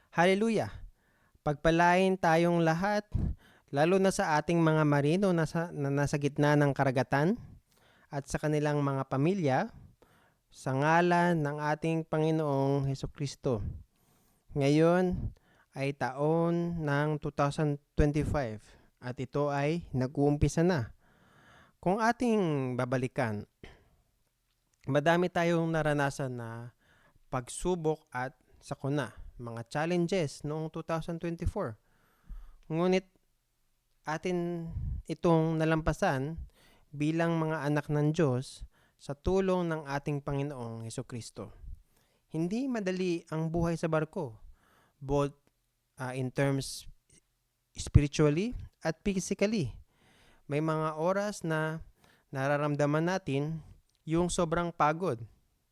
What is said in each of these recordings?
Hallelujah! Pagpalain tayong lahat, lalo na sa ating mga marino na nasa gitna ng karagatan at sa kanilang mga pamilya, sa ngalan ng ating Panginoong Hesukristo. Ngayon ay taon ng 2025 at ito ay nag-uumpisa na. Kung ating babalikan, madami tayong naranasan na pagsubok at sakuna, mga challenges noong 2024. Ngunit atin itong nalampasan bilang mga anak ng Diyos sa tulong ng ating Panginoong Hesukristo. Hindi madali ang buhay sa barko, both in terms spiritually at physically. May mga oras na nararamdaman natin yung sobrang pagod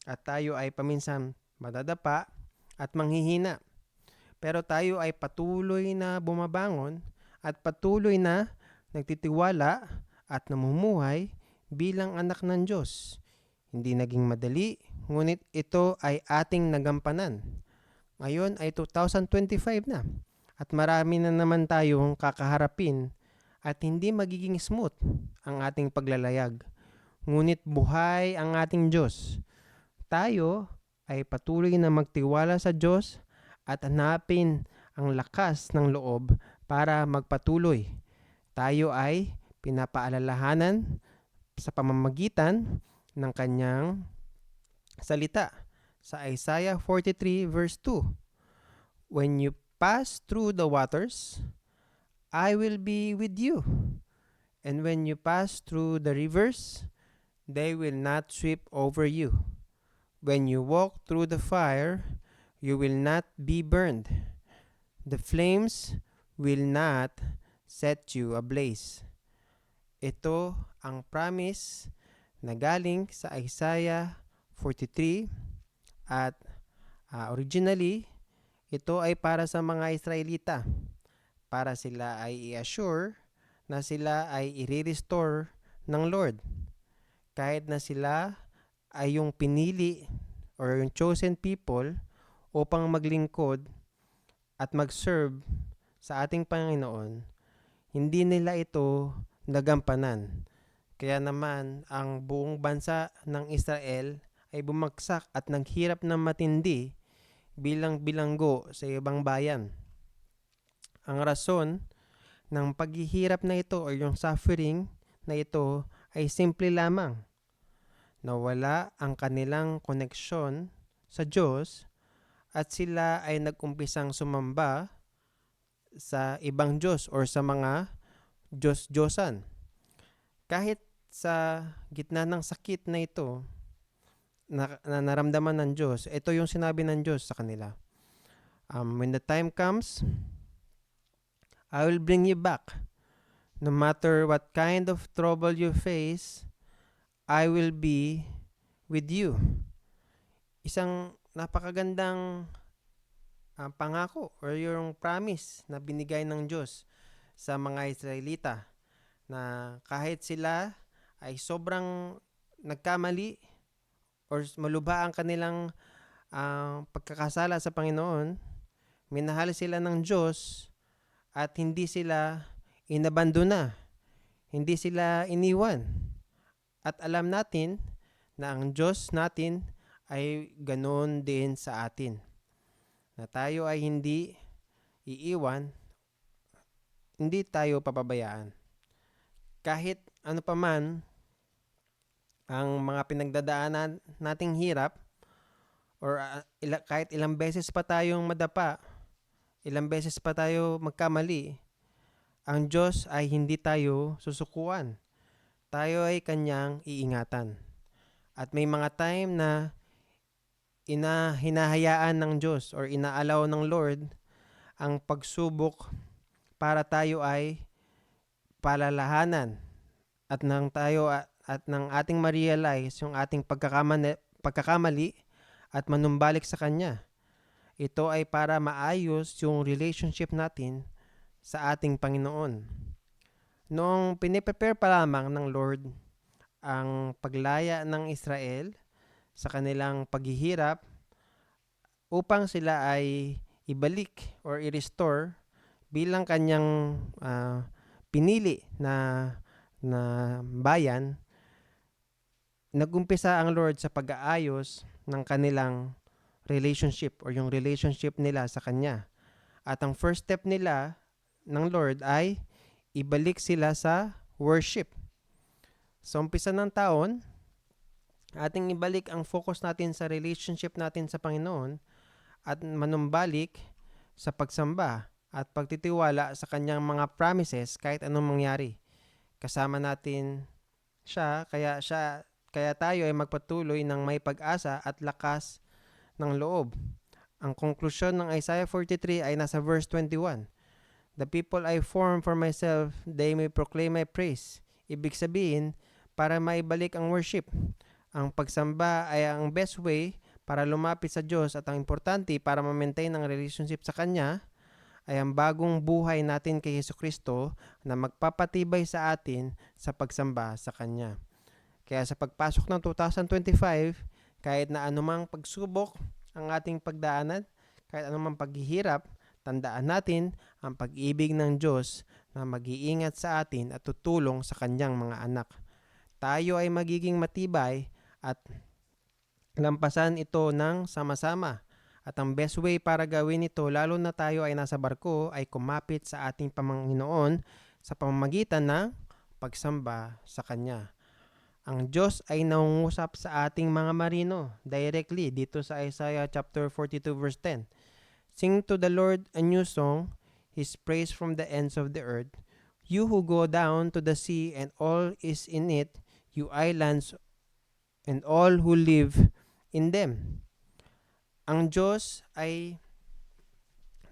at tayo ay paminsan madadapa at manghihina. Pero tayo ay patuloy na bumabangon at patuloy na nagtitiwala at namumuhay bilang anak ng Diyos. Hindi naging madali, ngunit ito ay ating nagampanan. Ngayon ay 2025 na at marami na naman tayong kakaharapin at hindi magiging smooth ang ating paglalayag. Ngunit buhay ang ating Diyos. Tayo ay patuloy na magtiwala sa Diyos at hanapin ang lakas ng loob para magpatuloy. Tayo ay pinapaalalahanan sa pamamagitan ng kanyang salita sa Isaiah 43 verse 2. When you pass through the waters, I will be with you. And when you pass through the rivers, they will not sweep over you. When you walk through the fire, you will not be burned. The flames will not set you ablaze. Ito ang promise na galing sa Isaiah 43 at originally, ito ay para sa mga Israelita. Para sila ay i-assure na sila ay i-restore ng Lord. Kahit na sila ay yung pinili or yung chosen people upang maglingkod at mag-serve sa ating Panginoon, hindi nila ito nagampanan. Kaya naman ang buong bansa ng Israel ay bumagsak at naghirap ng matindi bilang bilanggo sa ibang bayan. Ang rason ng paghihirap na ito o yung suffering na ito ay simple lamang. Nawala ang kanilang koneksyon sa Diyos at sila ay nag-umpisang sumamba sa ibang Diyos or sa mga Diyos-Diyosan. Kahit sa gitna ng sakit na ito na naramdaman ng Diyos, ito yung sinabi ng Diyos sa kanila. When the time comes, I will bring you back. No matter what kind of trouble you face, I will be with you. Isang napakagandang pangako or yung promise na binigay ng Diyos sa mga Israelita na kahit sila ay sobrang nagkamali or malubha ang kanilang pagkakasala sa Panginoon, minahal sila ng Diyos at hindi sila inabandona, hindi sila iniwan. At alam natin na ang Diyos natin ay ganoon din sa atin. Na tayo ay hindi iiwan, hindi tayo papabayaan. Kahit ano pa man ang mga pinagdadaanan nating hirap or kahit ilang beses pa tayong madapa, ilang beses pa tayo magkamali, ang Diyos ay hindi tayo susukuan. Tayo ay kanyang iingatan. At may mga time na hinahayaan ng Diyos or inaalaw ng Lord ang pagsubok para tayo ay palalahanan at nang tayo at nang ating ma-realize yung ating pagkakamali at manumbalik sa Kanya. Ito ay para maayos yung relationship natin sa ating Panginoon. Noong piniprepare pa lamang ng Lord ang paglaya ng Israel sa kanilang paghihirap upang sila ay ibalik or i-restore bilang kanyang pinili na bayan, nagumpisa ang Lord sa pag-aayos ng kanilang relationship or yung relationship nila sa Kanya. At ang first step nila ng Lord ay ibalik sila sa worship. Sa umpisa ng taon, ating ibalik ang focus natin sa relationship natin sa Panginoon at manumbalik sa pagsamba at pagtitiwala sa Kanyang mga promises kahit anong mangyari. Kasama natin siya, kaya tayo ay magpatuloy ng may pag-asa at lakas ng loob. Ang konklusyon ng Isaiah 43 ay nasa verse 21. The people I form for myself, they may proclaim my praise. Ibig sabihin, para maibalik ang worship. Ang pagsamba ay ang best way para lumapit sa Diyos at ang importante para ma-maintain ang relationship sa Kanya ay ang bagong buhay natin kay Jesucristo na magpapatibay sa atin sa pagsamba sa Kanya. Kaya sa pagpasok ng 2025, kahit na anumang pagsubok ang ating pagdaanan, kahit anumang paghihirap, tandaan natin ang pag-ibig ng Diyos na mag-iingat sa atin at tutulong sa Kanyang mga anak. Tayo ay magiging matibay at lampasan ito ng sama-sama. At ang best way para gawin ito, lalo na tayo ay nasa barko, ay kumapit sa ating Panginoon sa pamamagitan ng pagsamba sa Kanya. Ang Diyos ay nangungusap sa ating mga marino directly dito sa Isaiah chapter 42 verse 10. Sing to the Lord a new song, His praise from the ends of the earth. You who go down to the sea and all is in it, you islands and all who live in them. Ang Diyos ay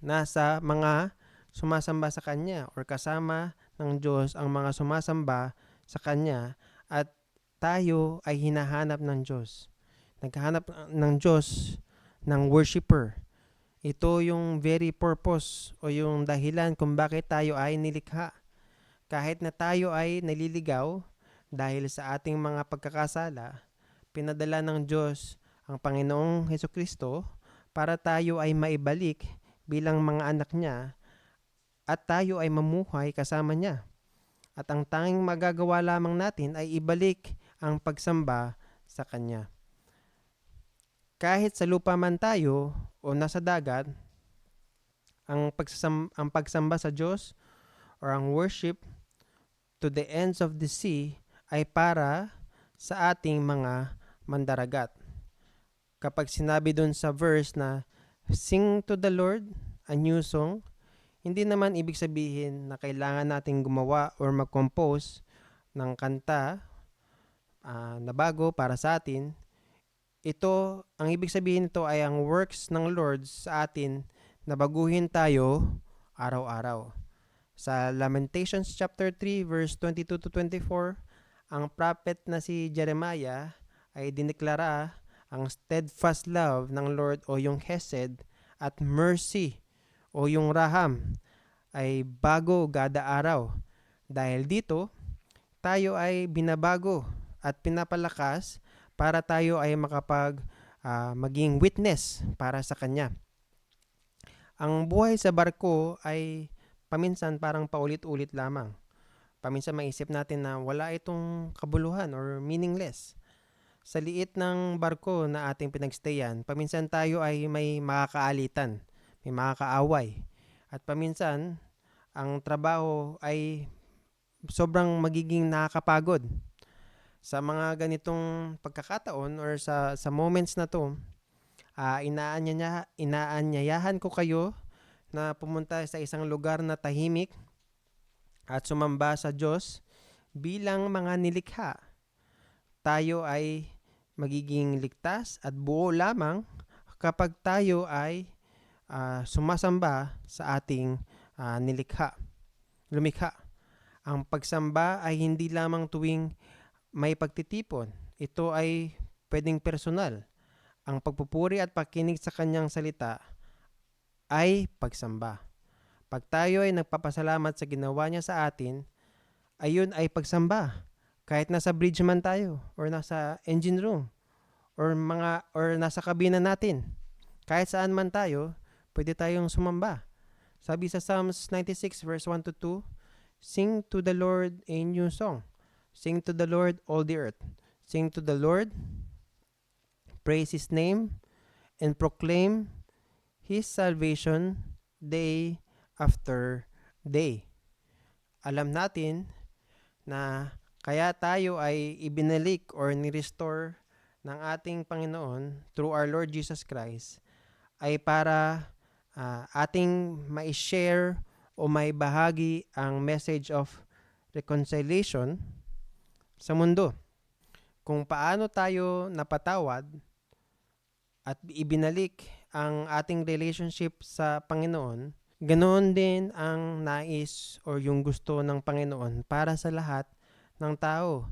nasa mga sumasamba sa Kanya or kasama ng Diyos ang mga sumasamba sa Kanya at tayo ay hinahanap ng Diyos. Naghahanap ng Diyos ng worshiper. Ito yung very purpose o yung dahilan kung bakit tayo ay nilikha. Kahit na tayo ay naliligaw dahil sa ating mga pagkakasala, pinadala ng Diyos ang Panginoong Hesukristo para tayo ay maibalik bilang mga anak niya at tayo ay mamuhay kasama niya. At ang tanging magagawa lamang natin ay ibalik ang pagsamba sa Kanya. Kahit sa lupa man tayo o nasa dagat, ang pagsamba sa Diyos or ang worship to the ends of the sea ay para sa ating mga mandaragat. Kapag sinabi dun sa verse na sing to the Lord a new song, hindi naman ibig sabihin na kailangan nating gumawa or mag-compose ng kanta na bago para sa atin. Ito, ang ibig sabihin nito ay ang works ng Lord sa atin na baguhin tayo araw-araw. Sa Lamentations chapter 3 verse 22 to 24, ang prophet na si Jeremiah ay dineklara ang steadfast love ng Lord o yung Hesed at mercy o yung Raham ay bago kada araw. Dahil dito, tayo ay binabago at pinapalakas para tayo ay maging witness para sa Kanya. Ang buhay sa barko ay paminsan parang paulit-ulit lamang. Paminsan maisip natin na wala itong kabuluhan or meaningless. Sa liit ng barko na ating pinagstayan, paminsan tayo ay may makakaalitan, may makakaaway. At paminsan, ang trabaho ay sobrang magiging nakakapagod. Sa mga ganitong pagkakataon or sa moments na to, inaanyayahan ko kayo na pumunta sa isang lugar na tahimik at sumamba sa Diyos bilang mga nilikha. Tayo ay magiging ligtas at buo lamang kapag tayo ay sumasamba sa ating lumikha. Ang pagsamba ay hindi lamang tuwing may pagtitipon. Ito ay pwedeng personal. Ang pagpupuri at pakinig sa Kanyang salita ay pagsamba. Pag tayo ay nagpapasalamat sa ginawa niya sa atin, ayun ay pagsamba. Kahit nasa bridge man tayo or nasa engine room or nasa kabina natin. Kahit saan man tayo, pwede tayong sumamba. Sabi sa Psalms 96 verse 1 to 2, "Sing to the Lord a new song. Sing to the Lord all the earth. Sing to the Lord, praise His name, and proclaim His salvation day after day." Alam natin na kaya tayo ay ibinalik or ni-restore ng ating Panginoon through our Lord Jesus Christ ay para ating ma-share o maibahagi ang message of reconciliation sa mundo. Kung paano tayo napatawad at ibinalik ang ating relationship sa Panginoon, ganoon din ang nais o yung gusto ng Panginoon para sa lahat ng tao.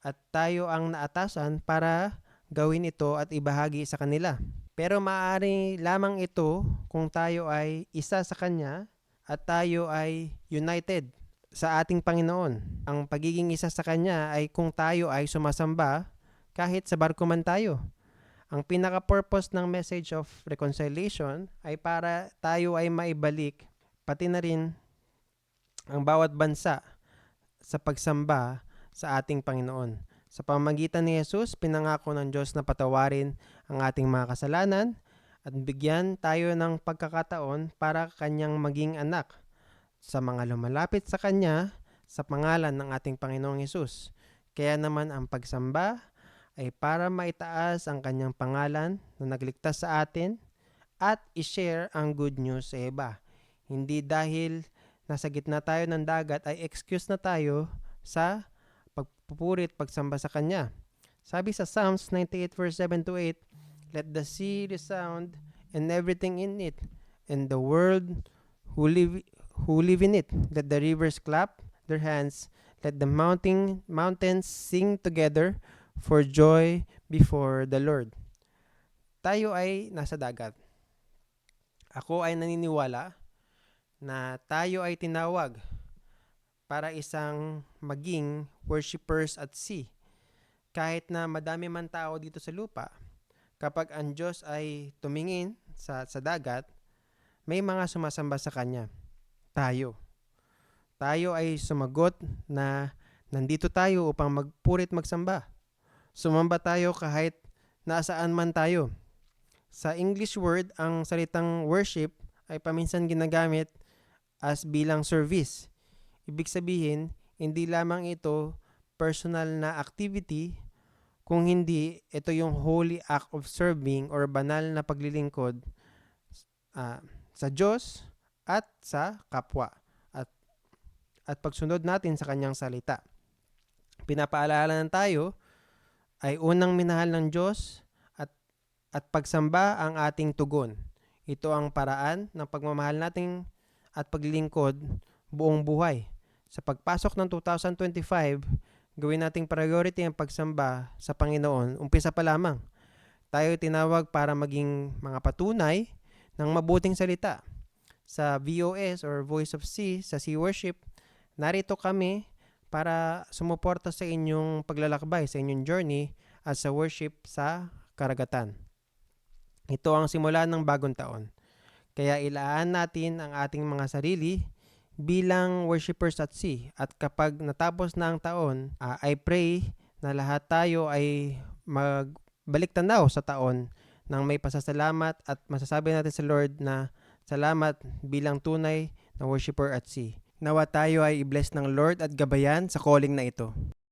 At tayo ang naatasan para gawin ito at ibahagi sa kanila. Pero maaari lamang ito kung tayo ay isa sa Kanya at tayo ay united sa ating Panginoon. Ang pagiging isa sa Kanya ay kung tayo ay sumasamba kahit sa barko man tayo. Ang pinaka-purpose ng message of reconciliation ay para tayo ay maibalik pati na rin ang bawat bansa sa pagsamba sa ating Panginoon. Sa pamamagitan ni Jesus, pinangako ng Diyos na patawarin ang ating mga kasalanan at bigyan tayo ng pagkakataon para Kanyang maging anak sa mga lumalapit sa Kanya sa pangalan ng ating Panginoong Jesus. Kaya naman ang pagsamba ay para maitaas ang Kanyang pangalan na nagligtas sa atin at i-share ang good news sa iba. Hindi dahil nasa gitna tayo ng dagat ay excuse na tayo sa pagpupuri at pagsamba sa Kanya. Sabi sa Psalms 98 verse 7 to 8, "Let the sea resound and everything in it, and the world who live in it. Let the rivers clap their hands. Let the mountains sing together for joy before the Lord." Tayo ay nasa dagat. Ako ay naniniwala na tayo ay tinawag para isang maging worshipers at sea. Kahit na madami man tao dito sa lupa, kapag ang Diyos ay tumingin sa dagat, may mga sumasamba sa Kanya. Tayo ay sumagot na nandito tayo upang magpurit magsamba. Sumamba tayo kahit nasaan man tayo. Sa English word, ang salitang worship ay paminsan ginagamit as bilang service. Ibig sabihin, hindi lamang ito personal na activity, kung hindi, ito yung holy act of serving or banal na paglilingkod sa Diyos at sa kapwa at pagsunod natin sa Kanyang salita. Pinapaalala tayo ay unang minahal ng Diyos at pagsamba ang ating tugon. Ito ang paraan ng pagmamahal natin at paglilingkod buong buhay. Sa pagpasok ng 2025, gawin nating priority ang pagsamba sa Panginoon. Umpisa pa lamang. Tayo tinawag para maging mga patunay ng mabuting salita. Sa VOS or Voice of Sea, sa Sea Worship, narito kami para sumuporta sa inyong paglalakbay, sa inyong journey at sa worship sa karagatan. Ito ang simula ng bagong taon. Kaya ilaan natin ang ating mga sarili bilang worshipers at sea. At kapag natapos na ang taon, I pray na lahat tayo ay magbalik tanaw sa taon ng may pasasalamat at masasabi natin sa Lord na salamat bilang tunay na worshiper at sea. Nawa tayo ay i-bless ng Lord at gabayan sa calling na ito.